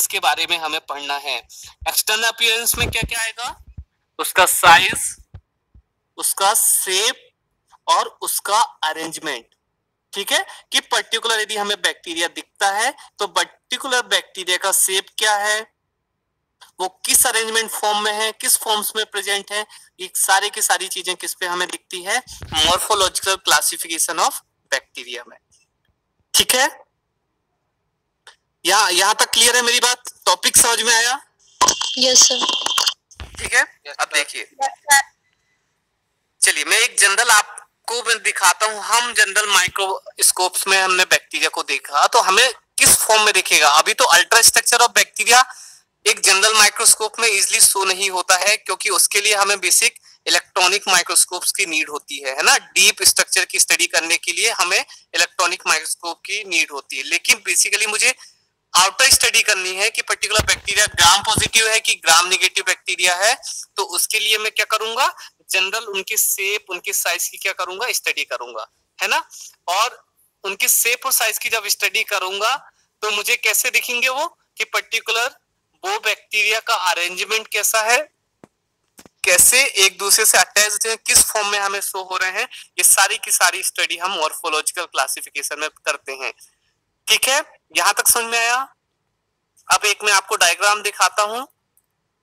के बारे में हमें पढ़ना है। एक्सटर्नल अपीयरेंस में क्या क्या आएगा? उसका साइज, उसका शेप और उसका अरेंजमेंट। ठीक है, कि पर्टिकुलर यदि हमें बैक्टीरिया दिखता है तो पर्टिकुलर बैक्टीरिया का शेप क्या है, वो किस अरेंजमेंट फॉर्म में है, किस फॉर्म्स में प्रेजेंट है, ये सारी की सारी चीजें किस पे हमें दिखती है? मॉर्फोलॉजिकल क्लासिफिकेशन ऑफ बैक्टीरिया में। ठीक है, यहां तक क्लियर है मेरी बात? टॉपिक समझ में आया? Yes sir. ठीक है, अब देखिए, चलिए मैं एक जनरल आपको मैं दिखाता हूं। हम जनरल माइक्रोस्कोप्स में हमने बैक्टीरिया को देखा तो हमें किस फॉर्म में दिखेगा? अभी तो अल्ट्रा स्ट्रक्चर ऑफ बैक्टीरिया एक जनरल माइक्रोस्कोप में इजीली शो नहीं होता है, क्योंकि उसके लिए हमें बेसिक इलेक्ट्रॉनिक माइक्रोस्कोप्स की नीड होती है ना। डीप स्ट्रक्चर की स्टडी करने के लिए हमें इलेक्ट्रॉनिक माइक्रोस्कोप की नीड होती है। लेकिन बेसिकली मुझे आउटर स्टडी करनी है कि पर्टिकुलर बैक्टीरिया ग्राम पॉजिटिव है कि ग्राम नेगेटिव बैक्टीरिया है, तो उसके लिए मैं क्या करूंगा? जनरल उनके शेप, उनके साइज की क्या करूंगा? स्टडी करूंगा, है ना। और उनके शेप और साइज की जब स्टडी करूंगा तो मुझे कैसे दिखेंगे वो, कि पर्टिकुलर वो बैक्टीरिया का अरेंजमेंट कैसा है, कैसे एक दूसरे से अटैच्ड हैं, किस फॉर्म में हमें शो हो रहे हैं, ये सारी की सारी स्टडी हम मॉर्फोलॉजिकल क्लासिफिकेशन में करते हैं। ठीक है, यहां तक समझ में आया? अब एक मैं आपको डायग्राम दिखाता हूं,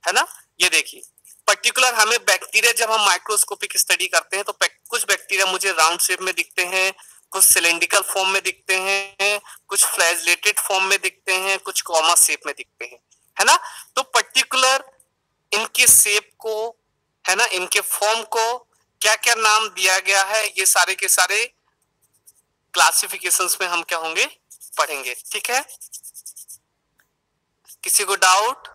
है ना। ये देखिए, पर्टिकुलर हमें बैक्टीरिया जब हम माइक्रोस्कोपिक स्टडी करते हैं तो कुछ बैक्टीरिया मुझे राउंड शेप में दिखते हैं, कुछ सिलेंड्रिकल फॉर्म में दिखते हैं, कुछ फ्लैजलेटेड फॉर्म में दिखते हैं, कुछ कॉमा शेप में दिखते हैं, है ना। तो पर्टिकुलर इनके शेप को, है ना, इनके फॉर्म को क्या क्या नाम दिया गया है, ये सारे के सारे क्लासिफिकेशंस में हम क्या होंगे? पढ़ेंगे। ठीक है, किसी को डाउट?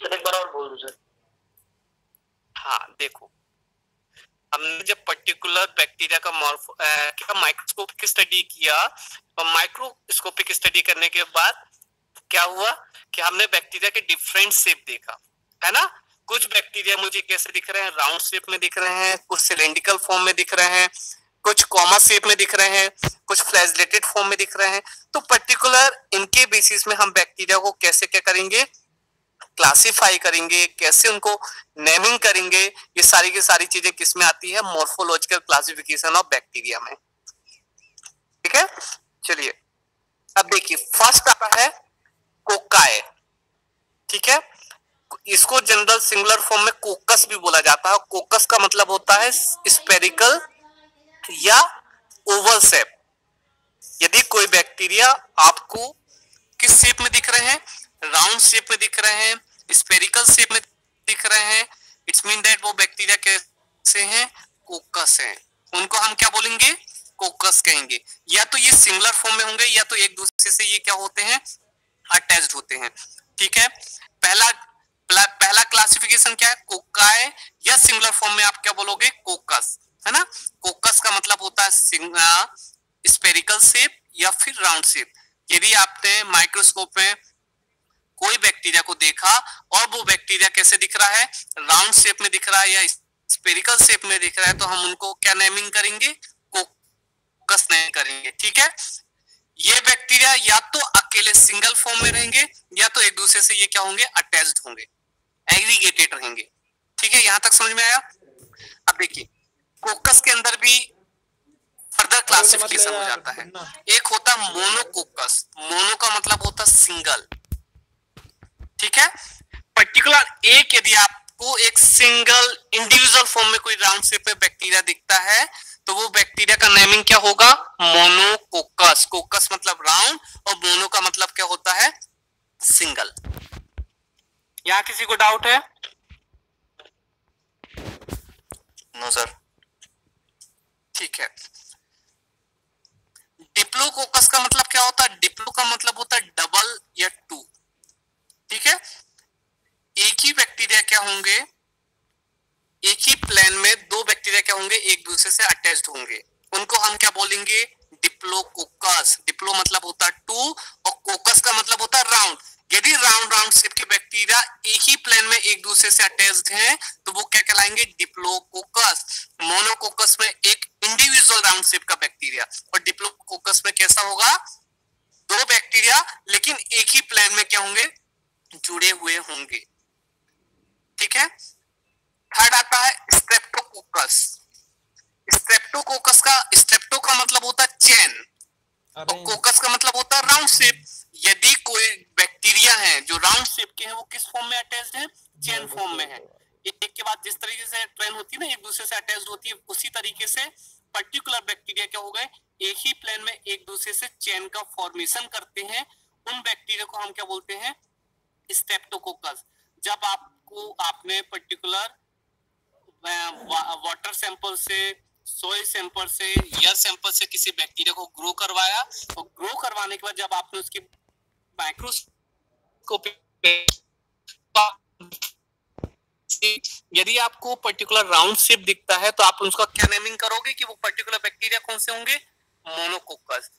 एक बार और बोल दो सर। हाँ देखो, हमने जब पर्टिकुलर बैक्टीरिया का माइक्रोस्कोपिक स्टडी किया, तो माइक्रोस्कोपिक स्टडी करने के बाद क्या हुआ कि हमने बैक्टीरिया के डिफरेंट शेप देखा, है ना। कुछ बैक्टीरिया मुझे कैसे दिख रहे हैं? राउंड शेप में दिख रहे हैं, कुछ सिलेंड्रिकल फॉर्म में दिख रहे हैं, कुछ कॉमा शेप में दिख रहे हैं, कुछ फ्लैजलेटेड फॉर्म में दिख रहे हैं। तो पर्टिकुलर इनके बेसिस में हम बैक्टीरिया को कैसे क्या करेंगे? क्लासिफाई करेंगे, कैसे उनको नेमिंग करेंगे, ये सारी की सारी चीजें किस में आती है? मॉर्फोलॉजिकल क्लासिफिकेशन ऑफ बैक्टीरिया में। ठीक है, चलिए अब देखिए, फर्स्ट आता है कोकाए। ठीक है, इसको जनरल सिंगुलर फॉर्म में कोकस भी बोला जाता है। कोकस का मतलब होता है स्पेरिकल या ओवल शेप। यदि कोई बैक्टीरिया आपको किस शेप में दिख रहे हैं? राउंड शेप में दिख रहे हैं, स्पेरिकल शेप में दिख रहे हैं, इट्स मीन दैट वो बैक्टीरिया कैसे हैं? कोकस हैं। उनको हम क्या बोलेंगे? कोकस कहेंगे। या तो ये सिंगुलर फॉर्म में होंगे या तो एक दूसरे से ये क्या होते हैं? अटैच्ड होते हैं। ठीक है, पहला क्लासिफिकेशन क्या है? कोकाए, या सिंगुलर फॉर्म में आप क्या बोलोगे? कोकस, है ना। कोकस का मतलब होता है स्पेरिकल शेप या फिर राउंड शेप। यदि आपने माइक्रोस्कोप में कोई बैक्टीरिया को देखा और वो बैक्टीरिया कैसे दिख रहा है? राउंड शेप में दिख रहा है या स्पेरिकल शेप में दिख रहा है, तो हम उनको क्या नेमिंग करेंगे? कोकस नेम करेंगे। ठीक है, ये बैक्टीरिया या तो अकेले सिंगल फॉर्म में रहेंगे या तो एक दूसरे से ये क्या होंगे? अटैच्ड होंगे, एग्रीगेटेड रहेंगे। ठीक है, यहां तक समझ में आया? अब देखिए, कोकस के अंदर भी फर्दर क्लासिफिकेशन हो जाता है। एक होता है मोनोकोकस। मोनो का मतलब होता है सिंगल। ठीक है, पर्टिकुलर एक, यदि आपको एक सिंगल इंडिविजुअल फॉर्म में कोई राउंड शेप में बैक्टीरिया दिखता है तो वो बैक्टीरिया का नेमिंग क्या होगा? मोनोकोकस। कोकस मतलब राउंड और मोनो का मतलब क्या होता है? सिंगल। यहां किसी को डाउट है? No sir. ठीक है, डिप्लोकोकस का मतलब क्या होता है? डिप्लो का मतलब होता है डबल या टू। ठीक है, एक ही बैक्टीरिया क्या होंगे? एक ही प्लेन में दो बैक्टीरिया क्या होंगे? एक दूसरे से अटैच्ड होंगे। उनको हम क्या बोलेंगे? डिप्लोकोकस। डिप्लो मतलब होता है टू और कोकस का मतलब होता है राउंड। यदि राउंड शेप के बैक्टीरिया एक ही प्लेन में एक दूसरे से अटैच्ड हैं तो वो क्या कहलाएंगे? डिप्लोकोकस। मोनोकोकस में एक इंडिविजुअल राउंड शेप का बैक्टीरिया और डिप्लोकोकस में कैसा होगा? दो बैक्टीरिया लेकिन एक ही प्लेन में क्या होंगे, जुड़े हुए होंगे। ठीक है। थर्ड आता है स्ट्रेप्टोकोकस। स्ट्रेप्टोकोकस का, स्ट्रेप्टो का मतलब होता है चेन और कोकस का मतलब होता है राउंड शेप। यदि कोई बैक्टीरिया है जो राउंड शेप के हैं, वो किस फॉर्म में अटैच्ड है, चेन फॉर्म में है। एक के बाद जिस तरीके से ट्रेन होती है ना, एक दूसरे से अटैच्ड होती है, उसी तरीके से पर्टिकुलर बैक्टीरिया क्या हो गए, एक ही प्लेन में एक दूसरे से चेन का फॉर्मेशन करते हैं। उन बैक्टीरिया को हम क्या बोलते हैं, स्ट्रेप्टोकोकस। जब आपने पर्टिकुलर वाटर सैंपल से, सोइल सैंपल से, एयर सैंपल से किसी बैक्टीरिया को ग्रो करवाया, और ग्रो करवाने के बाद जब आपने उसकी माइक्रोस्कोप, यदि आपको पर्टिकुलर राउंड शेप दिखता है तो आप उसका क्या नेमिंग करोगे कि वो पर्टिकुलर बैक्टीरिया कौन से होंगे, मोनोकोकस।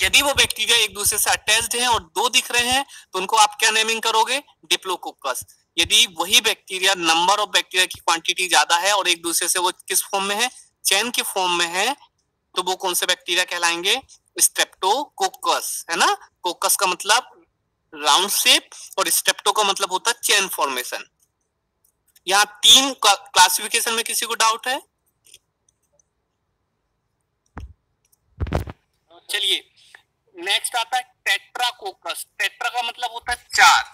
यदि वो बैक्टीरिया एक दूसरे से अटैच्ड हैं और दो दिख रहे हैं तो उनको आप क्या नेमिंग करोगे, डिप्लोकोकस। यदि वही बैक्टीरिया, नंबर ऑफ बैक्टीरिया की क्वांटिटी ज्यादा है और एक दूसरे से वो किस फॉर्म में है, चेन के फॉर्म में है, तो वो कौन से बैक्टीरिया कहलाएंगे, स्ट्रेप्टोकोकस, है ना। कोकस का मतलब राउंड शेप और स्ट्रेप्टो का मतलब होता है चेन फॉर्मेशन। यहाँ तीन क्लासिफिकेशन में किसी को डाउट है? चलिए नेक्स्ट आता है टेट्राकोकस। टेट्रा का मतलब होता है चार।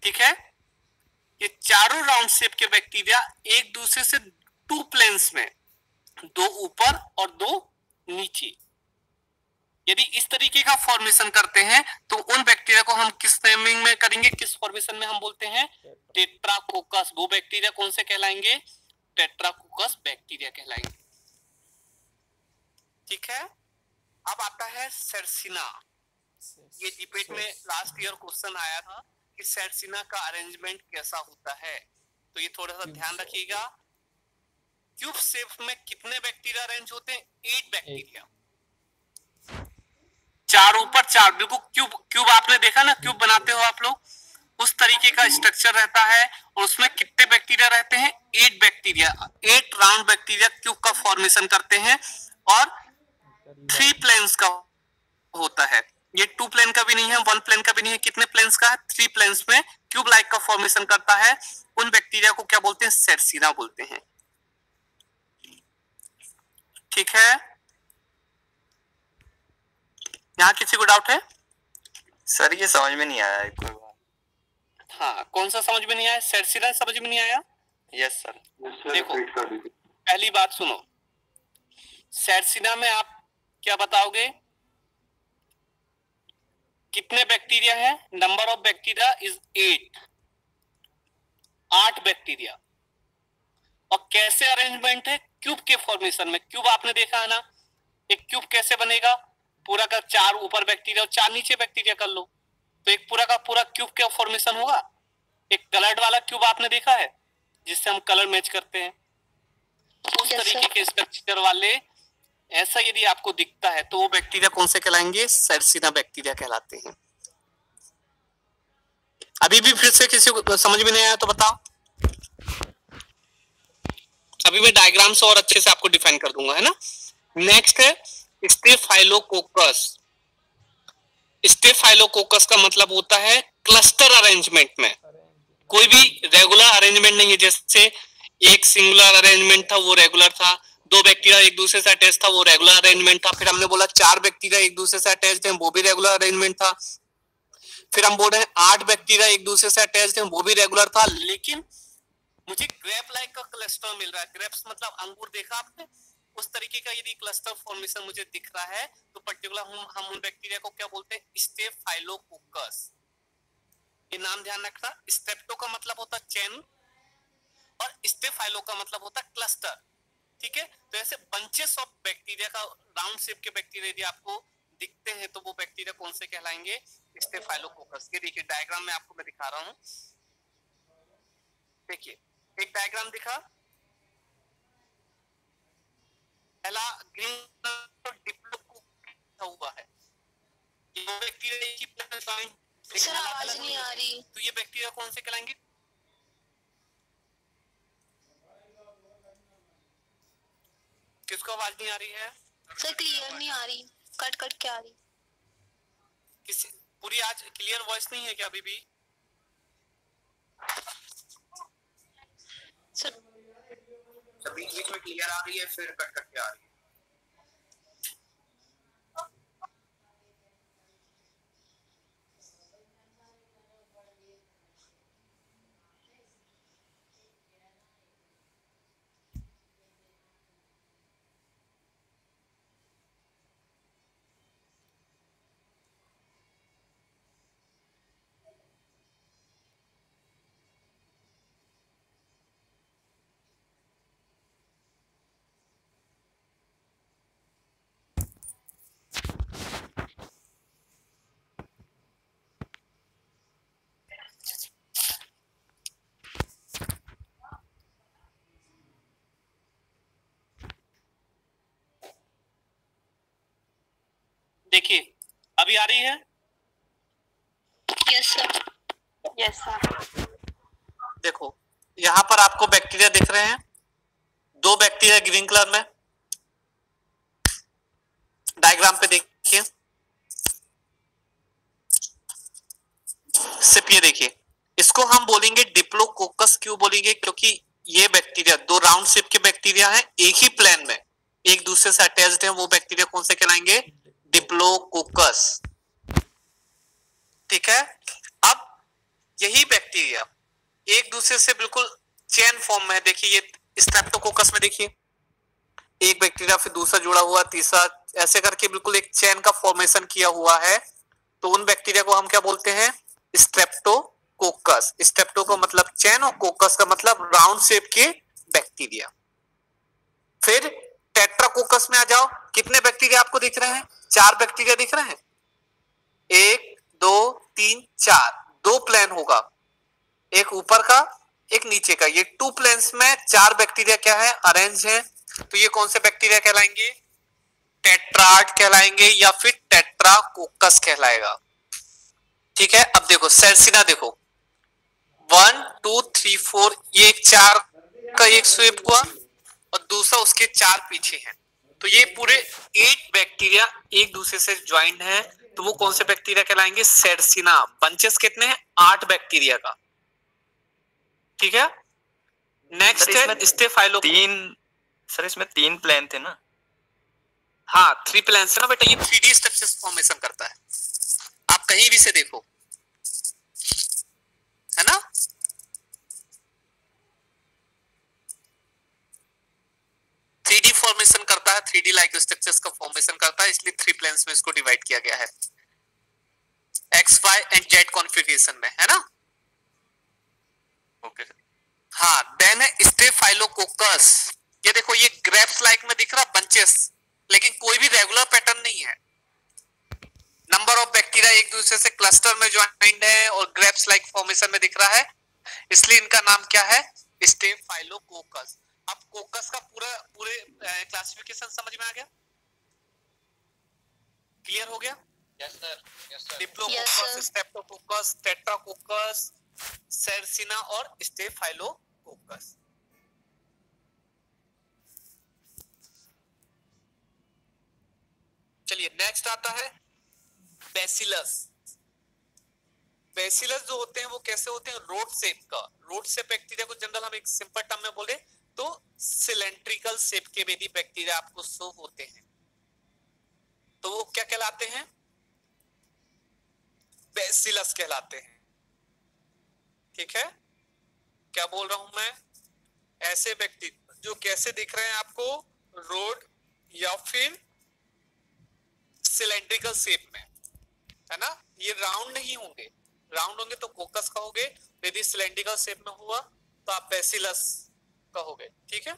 ठीक है। ये चारों राउंड शेप के बैक्टीरिया एक दूसरे से टू प्लेन्स में, दो ऊपर और दो नीचे, यदि इस तरीके का फॉर्मेशन करते हैं तो उन बैक्टीरिया को हम किस नेमिंग में करेंगे, किस फॉर्मेशन में हम बोलते हैं, टेट्राकोकस। वो बैक्टीरिया कौन से कहलाएंगे, टेट्राकोकस बैक्टीरिया कहलाएंगे। ठीक है। अब आता है सेर्सिना। ये डिबेट में लास्ट ईयर क्वेश्चन आया था कि सेर्सिना का अरेंजमेंट कैसा होता है, तो ये थोड़ा सा ध्यान रखिएगा। क्यूब शेप में कितने बैक्टीरिया अरेंज होते हैं, 8 बैक्टीरिया, चार ऊपर चार। बिल्कुल क्यूब, क्यूब आपने देखा ना, क्यूब बनाते हो आप लोग, उस तरीके का स्ट्रक्चर रहता है। और उसमें कितने बैक्टीरिया रहते हैं, 8 बैक्टीरिया। 8 राउंड बैक्टीरिया क्यूब का फॉर्मेशन करते हैं और 3 प्लेन्स का होता है। ये 2 प्लेन का भी नहीं है, 1 प्लेन का भी नहीं है, कितने प्लेन्स का है, 3 प्लेन्स में क्यूब लाइक का फॉर्मेशन करता है। उन बैक्टीरिया को क्या बोलते हैं, सेर्सिना बोलते हैं। ठीक है। यहाँ किसी को डाउट है? सर ये समझ में नहीं आया कोई बात। हाँ, कौन सा समझ में नहीं आया, सेर्सिना समझ में नहीं आया? Yes sir. देखो पहली बात सुनो, सेर्सिना में आप क्या बताओगे, कितने बैक्टीरिया है, number of bacteria is 8 bacteria. और कैसे अरेंजमेंट है, क्यूब के फॉर्मेशन में। क्यूब आपने देखा है ना, एक क्यूब कैसे बनेगा, पूरा का 4 ऊपर बैक्टीरिया और 4 नीचे बैक्टीरिया कर लो, तो एक पूरा का पूरा क्यूब का फॉर्मेशन होगा। एक कलर्ड वाला क्यूब आपने देखा है, जिससे हम कलर मैच करते हैं, उस तरीके के स्ट्रक्चर वाले, ऐसा यदि आपको दिखता है तो वो बैक्टीरिया कौन से कहलाएंगे, सेर्सिना बैक्टीरिया कहलाते हैं। अभी भी फिर से किसी को समझ में नहीं आया तो बताओ। अभी मैं डायग्राम से और अच्छे से आपको डिफाइन कर दूंगा, है ना। नेक्स्ट है स्टेफाइलोकोकस। स्टेफाइलोकोकस का मतलब होता है क्लस्टर अरेंजमेंट में। कोई भी रेगुलर अरेंजमेंट नहीं है, जैसे एक सिंगुलर अरेंजमेंट था वो रेगुलर था, 2 बैक्टीरिया एक दूसरे से अटैच था वो रेगुलर अरेंजमेंट था, फिर हमने बोला 4 बैक्टीरिया एक दूसरे से अटैच हैं वो भी रेगुलर अरेंजमेंट था, फिर हम बोल रहे हैं 8 बैक्टीरिया एक दूसरे से अटैच हैं वो भी रेगुलर था। लेकिन मुझे ग्रेप लाइक का क्लस्टर मिल रहा है, ग्रेप्स मतलब अंगूर देखा आपने, उस तरीके का यदि क्लस्टर फॉर्मेशन मुझे दिख रहा है तो पर्टिकुलर हम उन बैक्टीरिया को क्या बोलते हैं, स्टेफाइलोकोकस। ये नाम ध्यान रखना। स्टेप्टो का मतलब होता है चेन और स्टेफाइलो का मतलब होता है क्लस्टर। ठीक है। तो ऐसे बंचेस ऑफ बैक्टीरिया का, राउंड शेप के बैक्टीरिया यदि आपको दिखते हैं तो वो बैक्टीरिया कौन से कहलाएंगे, स्टेफाइलोकोकस। ये देखिए डायग्राम में आपको मैं दिखा रहा हूं, देखिए एक डायग्राम दिखा, पहला ग्रीन डिप्लोकोकस हुआ है, ये बैक्टीरिया एक ही प्लेन ज्वाइन, सर आवाज नहीं आ रही, तो ये बैक्टीरिया कौन से कहलाएंगे, किसको आवाज नहीं आ रही है? सर क्लियर नहीं आ रही, कट कट के आ रही। किसी पूरी आज क्लियर वॉइस नहीं है क्या अभी भी? बीच बीच में क्लियर आ रही है, फिर कट कट के आ रही है। देखिए अभी आ रही है? Yes sir. Yes sir. देखो यहाँ पर आपको बैक्टीरिया दिख रहे हैं, 2 बैक्टीरिया ग्रीन कलर में, डायग्राम पे देखिए। सिर्फ ये देखिए, इसको हम बोलेंगे डिप्लोकोकस। क्यों बोलेंगे? क्योंकि ये बैक्टीरिया 2 राउंड शेप के बैक्टीरिया हैं, एक ही प्लेन में एक दूसरे से अटैच्ड है। वो बैक्टीरिया कौन से कहलाएंगे? डिप्लोकोकस। ठीक है। अब यही बैक्टीरिया एक दूसरे से बिल्कुल चेन फॉर्म में है। देखिए ये स्ट्रेप्टोकोकस में देखिए, एक बैक्टीरिया फिर दूसरा जुड़ा हुआ, तीसरा, ऐसे करके बिल्कुल एक चेन का फॉर्मेशन किया हुआ है। तो उन बैक्टीरिया को हम क्या बोलते हैं? स्ट्रेप्टोकोकस। स्ट्रेप्टो का मतलब चेन और कोकस का मतलब राउंड शेप के बैक्टीरिया। फिर टेट्राकोकस में आ जाओ। कितने बैक्टीरिया आपको दिख रहे हैं? 4 बैक्टीरिया दिख रहे हैं। 1 2 3 4, 2 प्लेन होगा, एक ऊपर का एक नीचे का। ये 2 प्लेन्स में 4 बैक्टीरिया क्या है? अरेंज है। तो ये कौन से बैक्टीरिया कहलाएंगे? टेट्राड कहलाएंगे या फिर टेट्राकोकस कहलाएगा। ठीक है। अब देखो सेल्सिना, देखो 1 2 3 4, ये एक 4 का एक शेप हुआ और दूसरा उसके 4 पीछे है। तो ये पूरे 8 बैक्टीरिया एक दूसरे से ज्वाइंट है। तो वो कौन से बैक्टीरिया कहलाएंगे? सेल्सिना। बंचेस कितने हैं? 8 बैक्टीरिया का। ठीक है। नेक्स्ट है स्टेफाइलो। सर इसमें 3 प्लेन थे ना? हाँ 3 प्लेन्स है ना बेटा। ये 3D स्ट्रक्चर फॉर्मेशन करता है, आप कहीं भी से देखो, है ना। थ्री डी फॉर्मेशन करता है, 3D लाइक स्ट्रक्चर्स का फॉर्मेशन करता है, इसलिए 3 प्लेन्स में इसको डिवाइड किया गया है, X Y and Z configuration में, है ना। Okay sir. हाँ देन है स्टेफाइलोकोकस। ये देखो ये ग्रेप्स लाइक में दिख रहा बंचेस, लेकिन कोई भी रेगुलर पैटर्न नहीं है। नंबर ऑफ बैक्टीरिया एक दूसरे से क्लस्टर में ज्वाइंट है और ग्रेप्स लाइक फॉर्मेशन में दिख रहा है, इसलिए इनका नाम क्या है? स्टेफाइलोकोकस। अब कोकस का पूरे क्लासिफिकेशन समझ में आ गया? क्लियर हो गया? Yes sir. Yes sir. Diplococcus, streptococcus, tetracoccus, sarcina और स्टेफाइलोकोकस। चलिए नेक्स्ट आता है बैसिलस। बैसिलस जो होते हैं वो कैसे होते हैं? रोड शेप का। रोड शेप बैक्टीरिया को जनरल हम एक सिंपल टर्म में बोले तो सिलेंड्रिकल शेप के भी बैक्टीरिया आपको शो होते हैं, तो वो क्या कहलाते हैं? बैसिलस कहलाते हैं। ठीक है। क्या बोल रहा हूं मैं? ऐसे बैक्टीरिया जो कैसे दिख रहे हैं आपको? रोड या फिर सिलेंड्रिकल शेप में, है ना। ये राउंड नहीं होंगे, राउंड होंगे तो कोकस कहोगे, यदि सिलेंड्रिकल शेप में हुआ तो आप बैसिलस कहोगे। ठीक है।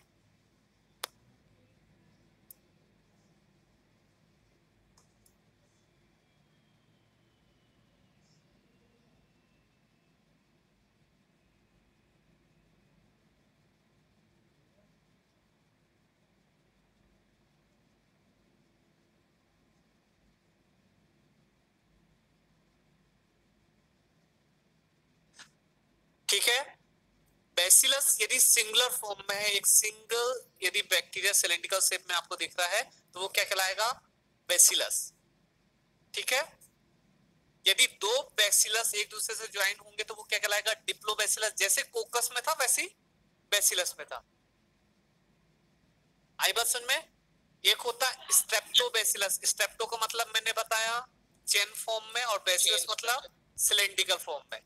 ठीक है। बैसिलस यदि सिंगुलर फॉर्म में है, एक सिंगल यदि बैक्टीरिया सिलेंड्रिकल शेप में आपको दिख रहा है तो वो क्या कहलाएगा? बैसिलस। ठीक है। यदि दो बैसिलस एक दूसरे से ज्वाइन होंगे तो वो क्या कहलाएगा? डिप्लोबैसिलस। जैसे कोकस में था वैसे बैसिलस में था। आई बात समझ में? एक होता स्ट्रेप्टोबैसिलस, स्ट्रेप्टो का मतलब मैंने बताया चेन फॉर्म में, और बैसिलस मतलब सिलेंड्रिकल फॉर्म में,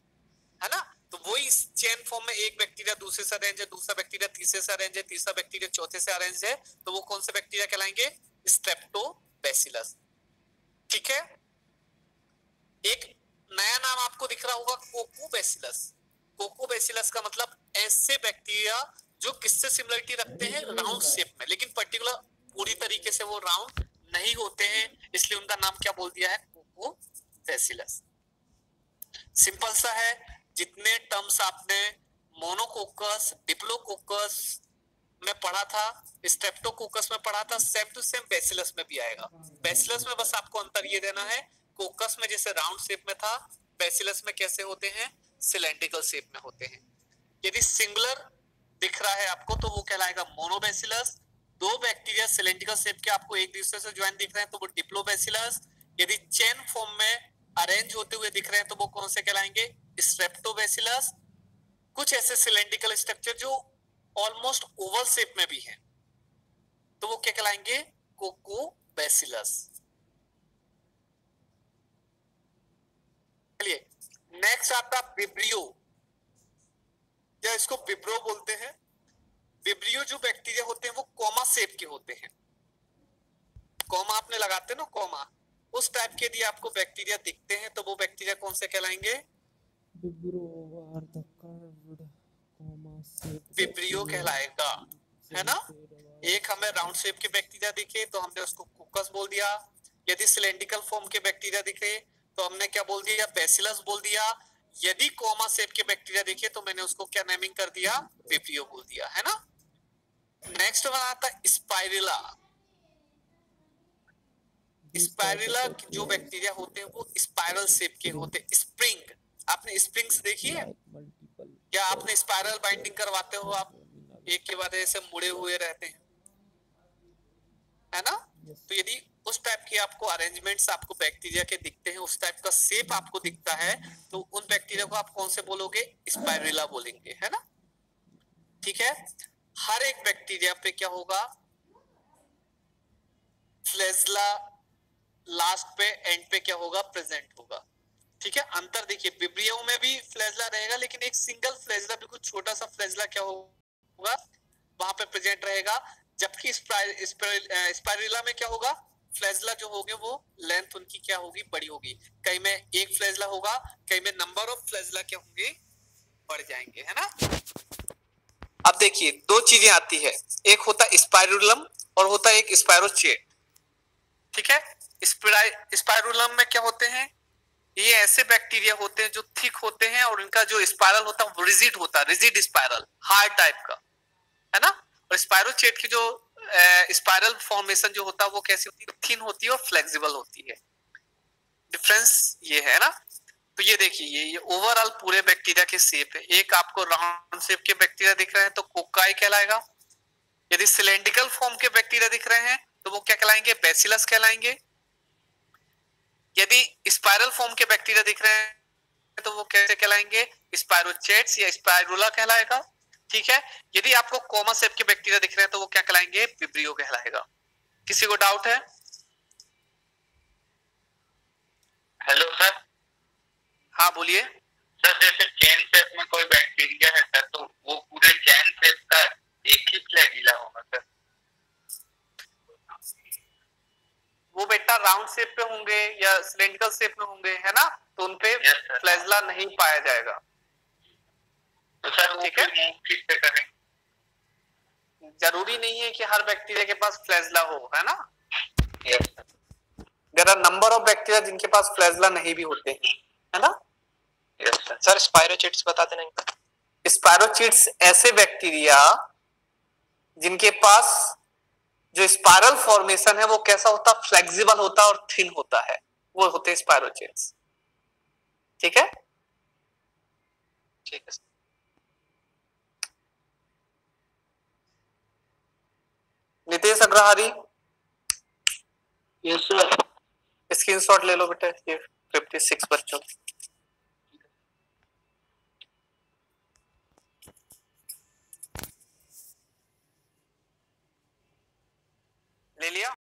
है ना? तो वही चेन फॉर्म में एक बैक्टीरिया दूसरे से अरेंज है, दूसरा बैक्टीरिया तीसरे से अरेंज है, तीसरा बैक्टीरिया चौथे से अरेंज है, तो वो कौन से बैक्टीरिया कहलाएंगे? स्ट्रेप्टोबैसिलस। ठीक है। एक नया नाम आपको दिख रहा होगा, कोकोबैसिलस। कोकोबैसिलस का मतलब ऐसे बैक्टीरिया जो किससे सिमिलरिटी रखते हैं? राउंड शेप में, लेकिन पर्टिकुलर पूरी तरीके से वो राउंड नहीं होते हैं, इसलिए उनका नाम क्या बोल दिया है? कोकोबैसिलस। सिंपल सा है। जितने टर्म्स आपने मोनोकोकस, डिप्लोकोकस में पढ़ा था, स्ट्रेप्टोकोकस में पढ़ा था, सेम टू सेम बैसिलस में भी आएगा। बैसिलस में बस आपको अंतर ये देना है, कोकस में जैसे राउंड शेप में था, बैसिलस में कैसे होते हैं? सिलेंड्रिकल शेप में होते हैं। यदि सिंगुलर दिख रहा है आपको तो वो कहलाएगा मोनोबैसिलस। दो बैक्टीरिया सिलेंड्रिकल शेप के आपको एक दूसरे से ज्वाइन दिख रहे हैं तो वो डिप्लोबैसिलस। यदि चेन फॉर्म में अरेंज होते हुए दिख रहे हैं तो वो कौन से कहलाएंगे? स्ट्रेप्टोबैसिलस। कुछ ऐसे सिलेंड्रिकल स्ट्रक्चर जो ऑलमोस्ट ओवल शेप में भी है तो वो क्या कहलाएंगे? कोकोबैसिलस। चलिए नेक्स्ट आता विब्रियो, या इसको विब्रो बोलते हैं। विब्रियो जो बैक्टीरिया होते हैं वो कॉमा शेप के होते हैं। कॉमा आपने लगाते हैं ना, कॉमा, उस टाइप के यदि आपको बैक्टीरिया दिखते हैं तो वो बैक्टीरिया कौन से कहलाएंगे? विब्रियो कहलाएगा, है ना? एक हमें राउंड शेप के बैक्टीरिया दिखे तो हमने उसको कोकस बोल दिया। यदि सिलेंड्रिकल फॉर्म के बैक्टीरिया दिखे तो हमने क्या बोल दिया? बैसिलस बोल दिया। यदि कॉमा शेप के बैक्टीरिया दिखे तो मैंने उसको क्या नेमिंग कर दिया? विब्रियो बोल दिया, है ना? नेक्स्ट वन आता है स्पाइरुला। स्पाइरुला जो बैक्टीरिया होते हैं वो स्पाइरल शेप के होते हैं। स्प्रिंग, आपने स्प्रिंग्स देखी है क्या? आपने स्पाइरल बाइंडिंग करवाते हो आप, एक के बाद ऐसे मुड़े हुए रहते हैं, है ना? तो यदि उस टाइप के आपको अरेंजमेंट्स आपको बैक्टीरिया के दिखते हैं, उस टाइप का शेप आपको दिखता है तो उन बैक्टीरिया को आप कौन से बोलोगे? स्पाइरुला बोलेंगे, है ना? ठीक है। हर एक बैक्टीरिया पे क्या होगा? फ्लैजेला लास्ट पे, एंड पे क्या होगा? प्रेजेंट होगा। ठीक है। अंतर देखिए, विब्रियो में भी फ्लैजेला रहेगा लेकिन एक सिंगल फ्लैजेला, बिल्कुल छोटा सा फ्लैजेला क्या होगा? वहां पे प्रेजेंट रहेगा। जबकि स्पाइरुला में क्या होगा? फ्लैजेला जो होंगे वो लेंथ उनकी क्या होगी? बड़ी होगी। कहीं में एक फ्लैजेला होगा, कहीं में नंबर ऑफ फ्लैजेला क्या होंगे? बढ़ जाएंगे, है ना? अब देखिए दो चीजें आती है, एक होता है स्पाइरुलम और होता है एक स्पाइरोचेट। ठीक है। स्पाइरुलम में क्या होते हैं? ये ऐसे बैक्टीरिया होते हैं जो थिक होते हैं और इनका जो स्पाइरल होता है वो रिजिड होता है, रिजिड स्पाइरल, हार्ड टाइप का, है ना? और स्पाइरोचेट की जो स्पाइरल फॉर्मेशन जो होता है वो कैसी होती है? थिन होती है और फ्लेक्सिबल होती है। डिफरेंस ये है ना? तो ये देखिए, ये ओवरऑल पूरे बैक्टीरिया के शेप है। एक आपको राउंड शेप के बैक्टीरिया दिख रहे हैं तो कोकाई कहलाएगा। यदि सिलेंड्रिकल फॉर्म के बैक्टीरिया दिख रहे हैं तो वो क्या कहलाएंगे? बैसिलस कहलाएंगे। यदि स्पाइरल फॉर्म के बैक्टीरिया दिख रहे हैं तो वो कैसे कहलाएंगे? स्पाइरोचेट्स या स्पाइरुला कहलाएगा। ठीक है। यदि आपको कॉमा शेप के बैक्टीरिया दिख रहे हैं तो वो क्या कहलाएंगे? विब्रियो कहलाएगा। किसी को डाउट है? Hello sir. हाँ बोलिए सर, जैसे चेन शेप में कोई बैक्टीरिया है सर, तो वो पूरे चेन शेप का एक ही फ्लैजिला होगा सर? वो बेटा राउंड शेप पे होंगे या सिलेंड्रिकल शेप में होंगे, है ना? तो उनपे फ्लैजिला नहीं पाया जाएगा। तो सर ठीक है, किससे करें? जरूरी नहीं है कि हर बैक्टीरिया के पास फ्लैजिला हो, है ना? Yes sir. There are number of bacteria जिनके पास फ्लैजिला नहीं भी होते हैं, है ना? Yes sir. सर स्पाइरोचिट्स बता देना। स्पाइरोचिट्स ऐसे बैक्टीरिया जिनके पास जो स्पाइरल फॉर्मेशन है वो कैसा होता? फ्लेक्सिबल होता और थिन होता है, वो होते हैं स्पाइरोचिट्स। ठीक है। ठीक है। Nitesh Agrahari, yes sir. Screenshot ले लो बेटा ये 56 बच्चों। ले लिया।